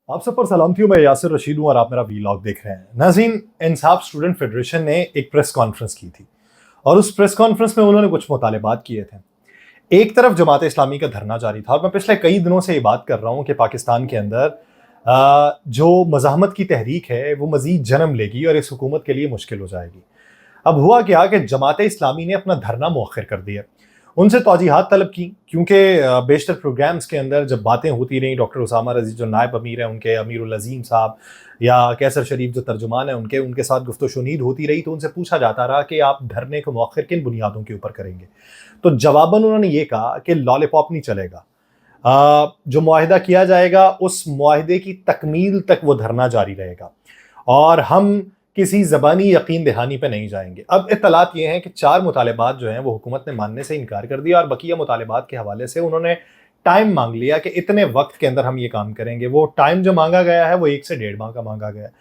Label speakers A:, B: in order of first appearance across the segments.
A: आप सब पर सलामती हूँ। मैं यासिर रशीद हूँ और आप मेरा वीलॉग देख रहे हैं। नाज़रीन, इंसाफ स्टूडेंट फेडरेशन ने एक प्रेस कॉन्फ्रेंस की थी और उस प्रेस कॉन्फ्रेंस में उन्होंने कुछ मुतालिबात किए थे। एक तरफ जमात इस्लामी का धरना जारी था और मैं पिछले कई दिनों से ये बात कर रहा हूँ कि पाकिस्तान के अंदर जो मज़ाहमत की तहरीक है वो मज़ीद जन्म लेगी और इस हुकूमत के लिए मुश्किल हो जाएगी। अब हुआ क्या कि जमात इस्लामी ने अपना धरना मौखर कर दिया, उनसे तौजीहात तलब की, क्योंकि बेशतर प्रोग्राम्स के अंदर जब बातें होती रहीं, डॉक्टर उसामा रज़ी जो नायब अमीर हैं उनके, अमीरुल अज़ीम साहब या कैसर शरीफ जो तर्जुमान हैं उनके साथ गुफ्तगू शुनीद होती रही, तो उनसे पूछा जाता रहा कि आप धरने को मौखर किन बुनियादों के ऊपर करेंगे। तो जवाबन उन्होंने ये कहा कि लॉलीपॉप नहीं चलेगा, जो मुआहिदा किया जाएगा उस मुआहिदे की तकमील तक वो धरना जारी रहेगा और हम किसी ज़बानी यकीन दहानी पे नहीं जाएंगे। अब इत्तलात ये हैं कि 4 मुतालिबात जो हैं वो हुकूमत ने मानने से इनकार कर दिया और बकिया मुतालिबात के हवाले से उन्होंने टाइम मांग लिया कि इतने वक्त के अंदर हम ये काम करेंगे। वो टाइम जो मांगा गया है वो 1 से 1.5 माह का मांगा गया है,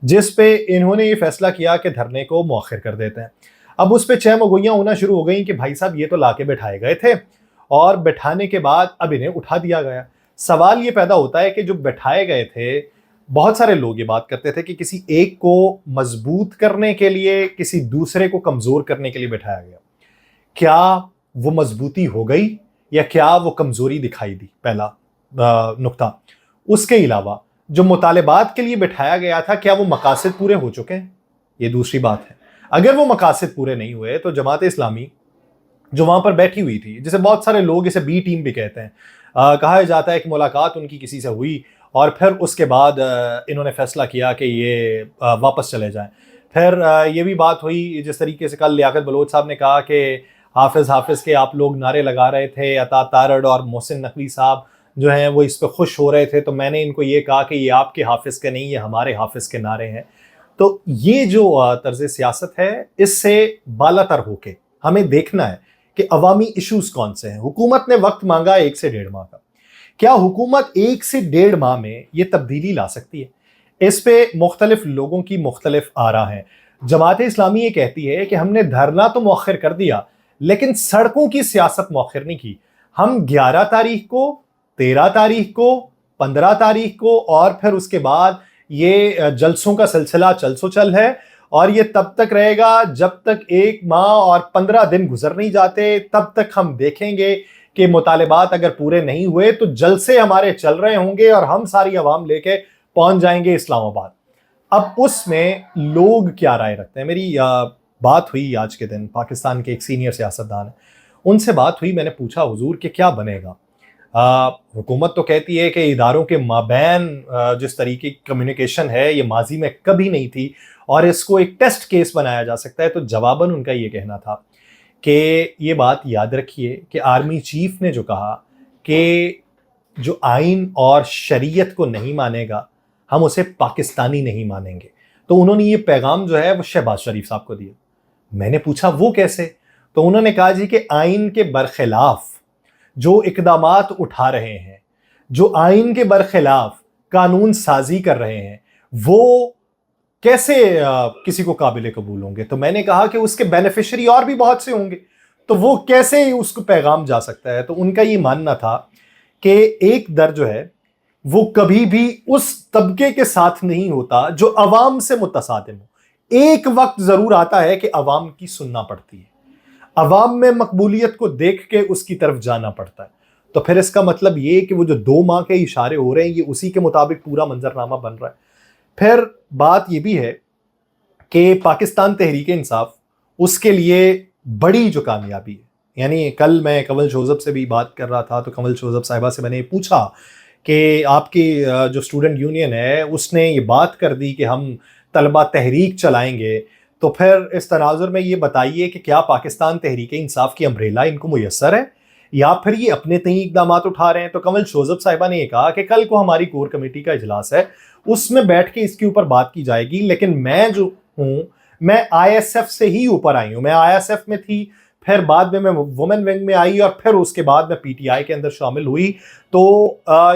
A: जिस पे इन्होंने ये फैसला किया कि धरने को मौखर कर देते हैं। अब उस पर चहमगोइयाँ होना शुरू हो गई कि भाई साहब ये तो ला के बैठाए गए थे और बैठाने के बाद अब इन्हें उठा दिया गया। सवाल ये पैदा होता है कि जो बैठाए गए थे, बहुत सारे लोग ये बात करते थे कि किसी एक को मजबूत करने के लिए किसी दूसरे को कमजोर करने के लिए बैठाया गया। क्या वो मजबूती हो गई या क्या वो कमजोरी दिखाई दी? पहला नुक्ता। उसके अलावा जो मुतालिबात के लिए बैठाया गया था, क्या वो मकासद पूरे हो चुके हैं? ये दूसरी बात है। अगर वो मकासद पूरे नहीं हुए तो जमात इस्लामी जो वहां पर बैठी हुई थी, जिसे बहुत सारे लोग इसे बी टीम भी कहते हैं, कहा जाता है कि मुलाकात उनकी किसी से हुई और फिर उसके बाद इन्होंने फैसला किया कि ये वापस चले जाएं। फिर ये भी बात हुई, जिस तरीके से कल लियाकत बलोच साहब ने कहा कि हाफिज़ हाफिज़ के आप लोग नारे लगा रहे थे, अता तारड़ और मोहसिन नकवी साहब जो हैं वो इस पर खुश हो रहे थे, तो मैंने इनको ये कहा कि ये आपके हाफिज़ के नहीं, ये हमारे हाफिज़ के नारे हैं। तो ये जो तर्ज सियासत है, इससे बालातर होके हमें देखना है कि अवामी इशूज़ कौन से हैं। हुकूमत ने वक्त मांगा 1 से 1.5 माह का। क्या हुकूमत 1 से 1.5 माह में ये तब्दीली ला सकती है? इस पे मुख्तलिफ लोगों की मुख्तलिफ आरा हैं। जमात इस्लामी ये कहती है कि हमने धरना तो मौखर कर दिया लेकिन सड़कों की सियासत मौखर नहीं की। हम 11 तारीख को, 13 तारीख को, 15 तारीख को और फिर उसके बाद ये जलसों का सिलसिला चल है और ये तब तक रहेगा जब तक 1 माह और 15 दिन गुजर नहीं जाते। तब तक हम देखेंगे कि मुतालिबात अगर पूरे नहीं हुए तो जलसे हमारे चल रहे होंगे और हम सारी आवाम लेके पहुंच जाएंगे इस्लामाबाद। अब उसमें लोग क्या राय रखते हैं? मेरी बात हुई आज के दिन पाकिस्तान के एक सीनियर सियासतदान है, उनसे बात हुई। मैंने पूछा, हुजूर कि क्या बनेगा? हुकूमत तो कहती है कि इदारों के माबैन जिस तरीके की कम्युनिकेशन है ये माजी में कभी नहीं थी और इसको एक टेस्ट केस बनाया जा सकता है। तो जवाबन उनका ये कहना था कि ये बात याद रखिए कि आर्मी चीफ ने जो कहा कि जो आइन और शरीयत को नहीं मानेगा हम उसे पाकिस्तानी नहीं मानेंगे, तो उन्होंने ये पैगाम जो है वो शहबाज शरीफ साहब को दिया। मैंने पूछा वो कैसे? तो उन्होंने कहा जी कि आइन के बरखिलाफ जो इकदामात उठा रहे हैं, जो आइन के बरखिलाफ कानून साजी कर रहे हैं, वो कैसे किसी को काबिल कबूल होंगे? तो मैंने कहा कि उसके बेनिफिशियरी और भी बहुत से होंगे, तो वो कैसे उसको पैगाम जा सकता है? तो उनका ये मानना था कि एक दर जो है वो कभी भी उस तबके के साथ नहीं होता जो अवाम से मुतसादिम हो। एक वक्त जरूर आता है कि अवाम की सुनना पड़ती है, अवाम में मकबूलियत को देख के उसकी तरफ जाना पड़ता है। तो फिर इसका मतलब ये कि वो जो 2 माह के इशारे हो रहे हैं ये उसी के मुताबिक पूरा मंजरनामा बन रहा है। फिर बात ये भी है कि पाकिस्तान तहरीक इंसाफ, उसके लिए बड़ी जो कामयाबी है, यानी कल मैं कंवल शोज़ब से भी बात कर रहा था तो कंवल शोज़ब साहिबा से मैंने पूछा कि आपकी जो स्टूडेंट यूनियन है उसने ये बात कर दी कि हम तलबा तहरीक चलाएंगे, तो फिर इस तनाजुर में ये बताइए कि क्या पाकिस्तान तहरीक इंसाफ की अम्ब्रेला इनको मुयस्सर है या फिर ये अपने तय इकदाम उठा रहे हैं? तो कंवल शोज़ब साहिबा ने ये कहा कि कल को हमारी कोर कमेटी का इजलास है, उसमें बैठ के इसके ऊपर बात की जाएगी, लेकिन मैं जो हूं मैं ISF से ही ऊपर आई हूं। मैं ISF में थी, پھر بعد میں وومن ونگ میں آئی اور پھر اس کے بعد میں پی ٹی آئی کے اندر شامل ہوئی. تو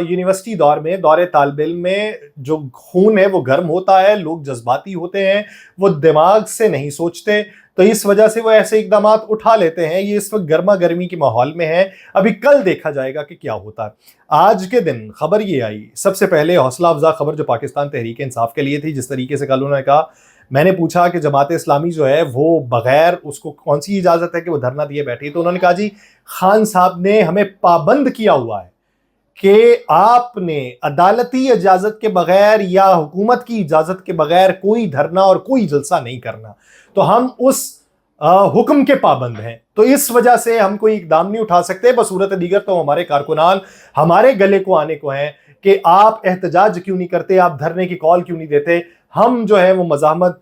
A: یونیورسٹی دور میں، دور طالب علم میں جو خون ہے وہ گرم ہوتا ہے، لوگ جذباتی ہوتے ہیں، وہ دماغ سے نہیں سوچتے، تو اس وجہ سے وہ ایسے اقدامات اٹھا لیتے ہیں. یہ اس وقت گرما گرمی کے ماحول میں ہے، ابھی کل دیکھا جائے گا کہ کیا ہوتا ہے. آج کے دن خبر یہ آئی، سب سے پہلے حوصلہ افزا خبر جو پاکستان تحریک انصاف کے لیے تھی، جس طریقے سے کل انہوں نے کہا، میں نے پوچھا کہ جماعت اسلامی جو ہے وہ بغیر اس کو کون سی اجازت ہے کہ وہ دھرنا دیے بیٹھی، تو انہوں نے کہا جی خان صاحب نے ہمیں پابند کیا ہوا ہے کہ آپ نے عدالتی اجازت کے بغیر یا حکومت کی اجازت کے بغیر کوئی دھرنا اور کوئی جلسہ نہیں کرنا، تو ہم اس حکم کے پابند ہیں، تو اس وجہ سے ہم کوئی اقدام نہیں اٹھا سکتے. بصورت دیگر تو ہمارے کارکنان ہمارے گلے کو آنے کو ہیں کہ آپ احتجاج کیوں نہیں کرتے، آپ دھرنے کی کال کیوں نہیں دیتے، ہم جو ہے وہ مزاحمت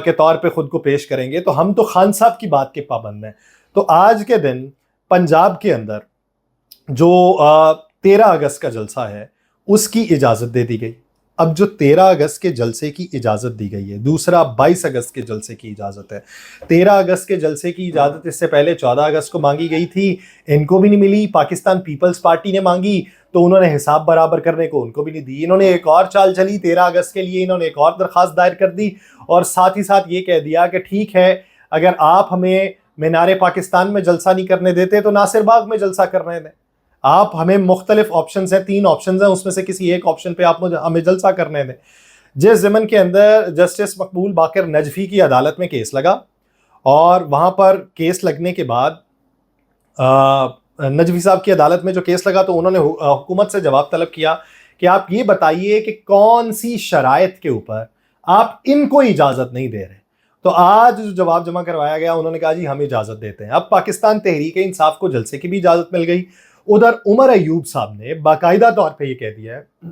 A: کے طور پہ خود کو پیش کریں گے. تو ہم تو خان صاحب کی بات کے پابند ہیں. تو آج کے دن پنجاب کے اندر جو 13 اگست کا جلسہ ہے اس کی اجازت دے دی گئی. اب جو 13 اگست کے جلسے کی اجازت دی گئی ہے، دوسرا 22 اگست کے جلسے کی اجازت ہے. 13 اگست کے جلسے کی اجازت اس سے پہلے 14 اگست کو مانگی گئی تھی، ان کو بھی نہیں ملی. پاکستان پیپلز پارٹی نے مانگی تو انہوں نے حساب برابر کرنے کو ان کو بھی نہیں دی. انہوں نے ایک اور چال چلی 13 اگست کے لیے، انہوں نے ایک اور درخواست دائر کر دی اور ساتھ ہی ساتھ یہ کہہ دیا کہ ٹھیک ہے اگر آپ ہمیں مینار پاکستان میں جلسہ نہیں کرنے دیتے تو ناصر باغ میں جلسہ کرنے دیں. آپ ہمیں مختلف آپشنز ہیں، 3 آپشنز ہیں، اس میں سے کسی ایک آپشن پہ آپ ہمیں جلسہ کرنے دیں. جس ضمن کے اندر جسٹس مقبول باقر نجفی کی عدالت میں کیس لگا اور وہاں پر کیس لگنے کے بعد نجفی صاحب کی عدالت میں جو کیس لگا تو انہوں نے حکومت سے جواب طلب کیا کہ آپ یہ بتائیے کہ کون سی شرائط کے اوپر آپ ان کو اجازت نہیں دے رہے. تو آج جو جواب جمع کروایا گیا انہوں نے کہا جی ہم اجازت دیتے ہیں. اب پاکستان تحریک انصاف کو جلسے کی بھی اجازت مل گئی. ادھر عمر ایوب صاحب نے باقاعدہ طور پہ یہ کہہ دیا ہے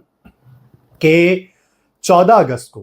A: کہ 14 اگست کو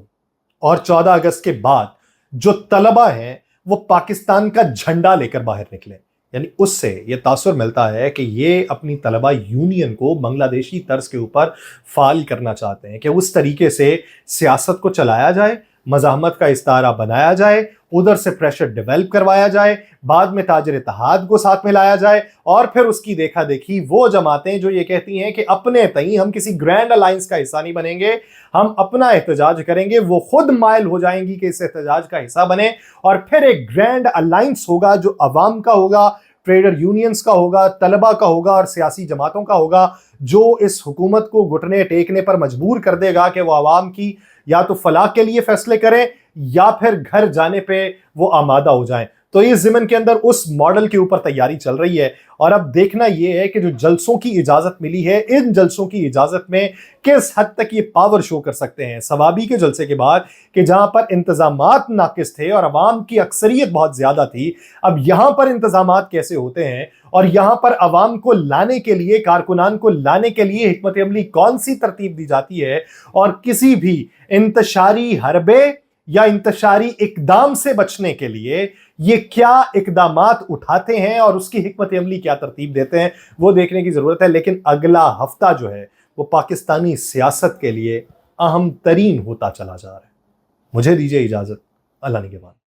A: اور 14 اگست کے بعد جو طلبہ ہیں وہ پاکستان کا جھنڈا لے کر باہر نکلے. یعنی اس سے یہ تاثر ملتا ہے کہ یہ اپنی طلبہ یونین کو بنگلہ دیشی طرز کے اوپر فعال کرنا چاہتے ہیں کہ اس طریقے سے سیاست کو چلایا جائے، مزاحمت کا استعارہ بنایا جائے، ادھر سے پریشر ڈیولپ کروایا جائے، بعد میں تاجر اتحاد کو ساتھ میں لایا جائے اور پھر اس کی دیکھا دیکھی وہ جماعتیں جو یہ کہتی ہیں کہ اپنے تئیں ہم کسی گرینڈ الائنس کا حصہ نہیں بنیں گے، ہم اپنا احتجاج کریں گے، وہ خود مائل ہو جائیں گی کہ اس احتجاج کا حصہ بنے اور پھر ایک گرینڈ الائنس ہوگا جو عوام کا ہوگا، ٹریڈر یونینز کا ہوگا، طلبہ کا ہوگا اور سیاسی جماعتوں کا ہوگا، جو اس حکومت کو گھٹنے ٹیکنے پر مجبور کر دے گا کہ وہ عوام کی یا تو فلاح کے لیے فیصلے کریں یا پھر گھر جانے پہ وہ آمادہ ہو جائیں. تو اس ضمن کے اندر اس ماڈل کے اوپر تیاری چل رہی ہے اور اب دیکھنا یہ ہے کہ جو جلسوں کی اجازت ملی ہے ان جلسوں کی اجازت میں کس حد تک یہ پاور شو کر سکتے ہیں. ثوابی کے جلسے کے بعد کہ جہاں پر انتظامات ناقص تھے اور عوام کی اکثریت بہت زیادہ تھی، اب یہاں پر انتظامات کیسے ہوتے ہیں اور یہاں پر عوام کو لانے کے لیے، کارکنان کو لانے کے لیے حکمت عملی کون سی ترتیب دی جاتی ہے اور کسی بھی انتشاری حربے یا انتشاری اقدام سے بچنے کے لیے یہ کیا اقدامات اٹھاتے ہیں اور اس کی حکمت عملی کیا ترتیب دیتے ہیں، وہ دیکھنے کی ضرورت ہے. لیکن اگلا ہفتہ جو ہے وہ پاکستانی سیاست کے لیے اہم ترین ہوتا چلا جا رہا ہے. مجھے دیجیے اجازت. اللہ نگہبان.